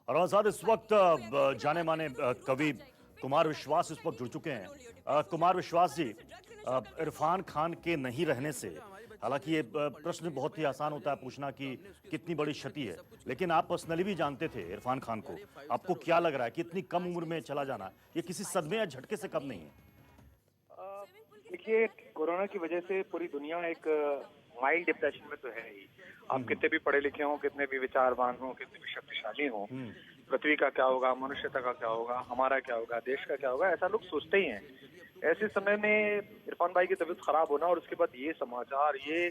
और हमारे साथ इस वक्त जाने माने कवि कुमार विश्वास इस वक्त जुड़ चुके हैं। कुमार विश्वास जी, इरफान खान के नहीं रहने से, हालांकि ये प्रश्न बहुत ही आसान होता है पूछना कि कितनी बड़ी क्षति है, लेकिन आप पर्सनली भी जानते थे इरफान खान को। आपको क्या लग रहा है कि इतनी कम उम्र में चला जाना ये किसी सदमे या झटके से कम नहीं है? अ, देखिए, कोरोना की वजह से पूरी दुनिया एक माइल्ड डिप्रेशन में तो है ही। आप हम्म। कितने भी पढ़े लिखे हों, कितने भी विचारवान हों, कितने भी शक्तिशाली हों, हम्म। पृथ्वी का क्या होगा, मनुष्यता का क्या होगा, हमारा क्या होगा, देश का क्या होगा, ऐसा लोग सोचते ही हैं। ऐसे समय में इरफान भाई की तबीयत खराब होना और उसके बाद ये समाचार, ये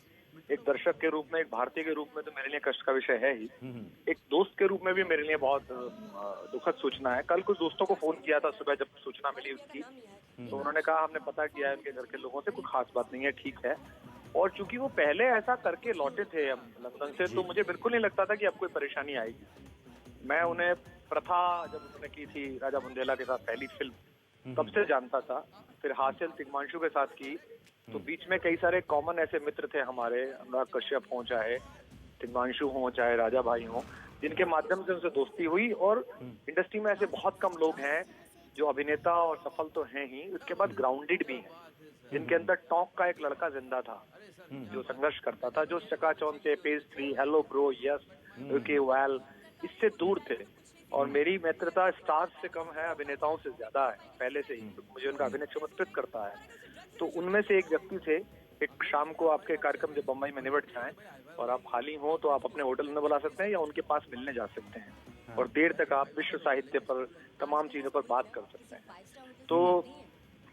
एक दर्शक के रूप में, एक भारतीय के रूप में तो मेरे लिए कष्ट का विषय है ही। हम्म। एक दोस्त के रूप में भी मेरे लिए बहुत दुखद सूचना है। कल कुछ दोस्तों को फोन किया था सुबह जब सूचना मिली उसकी, तो उन्होंने कहा हमने पता किया है उनके घर के लोगों से, कोई खास बात नहीं है, ठीक है। और चूंकि वो पहले ऐसा करके लौटे थे हम लंदन से, तो जी। मुझे बिल्कुल नहीं लगता था कि अब कोई परेशानी आएगी। मैं उन्हें प्रथा जब उन्होंने की थी राजा बुंदेला के साथ पहली फिल्म, तब से जानता था। फिर हासिल तिग्मांशु के साथ की, तो बीच में कई सारे कॉमन ऐसे मित्र थे हमारे, अनुराग कश्यप हों, चाहे तिग्मांशु हों, चाहे राजा भाई हों, जिनके माध्यम से उनसे दोस्ती हुई। और इंडस्ट्री में ऐसे बहुत कम लोग हैं जो अभिनेता और सफल तो हैं ही, उसके बाद ग्राउंडेड भी हैं, जिनके अंदर टॉक का एक लड़का जिंदा था, जो संघर्ष करता था, जो चकाचौंध से page three, hello bro, yes, okay, well, इससे दूर थे। और मेरी मित्रता स्टार्स से कम है, अभिनेताओं से ज्यादा है पहले से ही, क्योंकि मुझे उनका अभिनय चमत्कृत करता है। तो उनमें से एक व्यक्ति थे। एक शाम को आपके कार्यक्रम जब बम्बई में निबट जाएं और आप खाली हो, तो आप अपने होटल में बुला सकते हैं या उनके पास मिलने जा सकते हैं, और देर तक आप विश्व साहित्य पर, तमाम चीजों पर बात कर सकते हैं। तो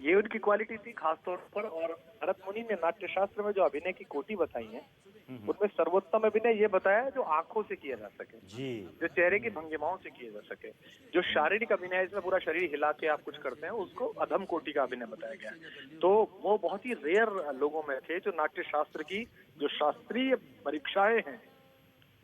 ये उनकी क्वालिटी थी खास तौर पर। और भरत मुनि ने नाट्य शास्त्र में जो अभिनय की कोटि बताई है, उनमें सर्वोत्तम अभिनय ये बताया है जो आंखों से किया जा सके, जी। जो चेहरे की भंगिमाओं से किए जा सके। जो शारीरिक अभिनय है, इसमें पूरा शरीर हिला के आप कुछ करते हैं, उसको अधम कोटि का अभिनय बताया गया है। तो वो बहुत ही रेयर लोगों में थे जो नाट्य शास्त्र की जो शास्त्रीय परीक्षाएं हैं,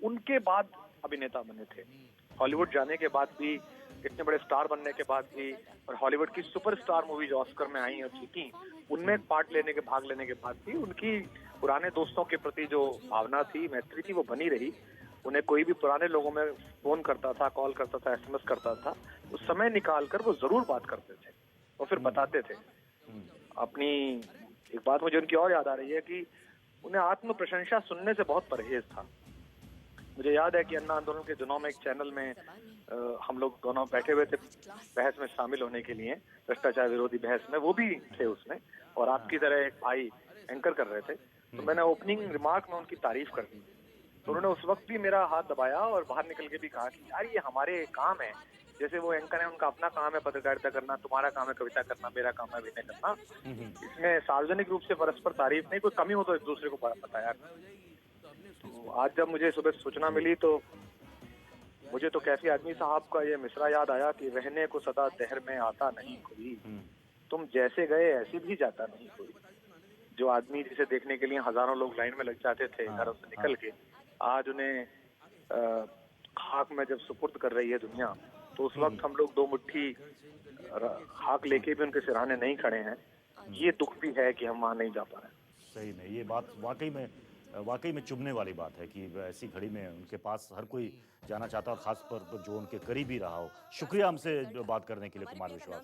उनके बाद अभिनेता बने थे। हॉलीवुड जाने के बाद भी, इतने बड़े स्टार बनने के बाद भी, और हॉलीवुड की सुपरस्टार मूवी जो ऑस्कर में आई और जीती, उनमें भाग लेने के बाद भी उनकी पुराने दोस्तों के प्रति जो भावना थी, मैत्री थी, वो बनी रही। उन्हें कोई भी पुराने लोगों में फोन करता था, कॉल करता था, एसएमएस करता था, उस समय निकाल कर वो जरूर बात करते थे और फिर बताते थे अपनी। एक बात मुझे उनकी और याद आ रही है कि उन्हें आत्म प्रशंसा सुनने से बहुत परहेज था। मुझे याद है कि अन्ना आंदोलन के दिनों में एक चैनल में हम लोग दोनों बैठे हुए थे बहस में शामिल होने के लिए, भ्रष्टाचार विरोधी बहस में, वो भी थे उसमें, और आपकी तरह एक भाई एंकर कर रहे थे। तो मैंने ओपनिंग रिमार्क में उनकी तारीफ कर दी, तो उन्होंने उस वक्त भी मेरा हाथ दबाया और बाहर निकल के भी कहा कि यार ये हमारे काम है। जैसे वो एंकर है, उनका अपना काम है पत्रकारिता करना, तुम्हारा काम है कविता करना, मेरा काम है अभिनय करना। इसमें सार्वजनिक रूप से परस्पर तारीफ नहीं, कोई कमी हो तो एक दूसरे को बताया। तो आज जब मुझे सुबह सूचना जी। मिली, तो मुझे तो कैफी आदमी साहब का ये मिसरा याद आया कि रहने को सदा दहर में आता नहीं कोई, तुम जैसे गए ऐसे भी जाता नहीं कोई। जो आदमी जिसे देखने के लिए हजारों लोग लाइन में लग जाते थे घरों हाँ। से हाँ। निकल के, आज उन्हें खाक में जब सुपुर्द कर रही है दुनिया, तो उस वक्त हम लोग दो मुट्ठी खाक लेके भी उनके सिरहाने नहीं खड़े हैं। ये दुख भी है कि हम वहां नहीं जा पा रहे। सही में ये बात वाकई में चुभने वाली बात है कि ऐसी घड़ी में उनके पास हर कोई जाना चाहता है, और खास पर जो उनके करीबी रहा हो। शुक्रिया हमसे बात करने के लिए कुमार विश्वास।